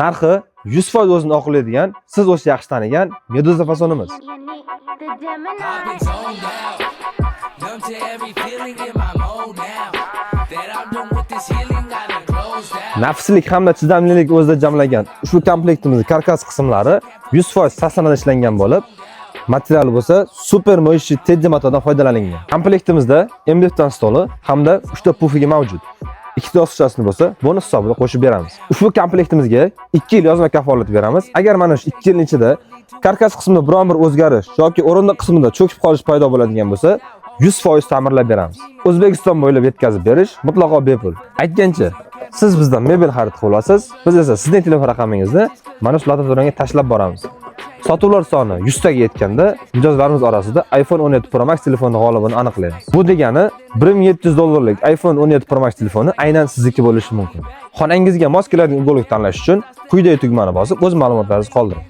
Narxi 100% o'zini oqlaydigan, siz o'sha yaxshi tanigan Meduza fasonimiz. I've been zoned out, numb to every feeling in my mode now. That I'm done with this healing, gotta close down. Nafslik hamda chidamlilik o'zida jamlagan ushbu komplektimizning karkas qismlari 100% sasanada ishlangan bo'lib, material bo'lsa super mo'yishchi Teddy matodan foydalanilgan. Komplektimizda MDF stoli hamda 3 ta pufigi mavjud. Ikkita yostiqchasini bo'lsa, bonus hisobida qo'shib beramiz. Ushbu komplektimizga 2 yil yozma kafolat beramiz. Agar mana shu 2 yil ichida karkas qismida biron bir o'zgarish yoki o'rindiq qismida cho'kib qolish paydo bo'ladigan bo'lsa, 100% ta'mirlab beramiz. O'zbekiston bo'ylab yetkazib berish mutlaqo bepul. Aytgancha, siz bizdan mebel xarid qilib olasiz, biz esa sizning telefon raqamingizni mana shu lototo'ronga tashlab boramiz. Sotuvlar soni 100 taga yetganda mijozlarimiz orasida iPhone 17 Pro Max telefoni g'olibini aniqlaymiz. Bu degani $1700 iPhone 17 Pro Max telefoni aynan sizniki bo'lishi mumkin. Xonangizga mos keladigan uyg'unlik tanlash uchun quyidagi tugmani bosib o'z ma'lumotlaringizni qoldiring.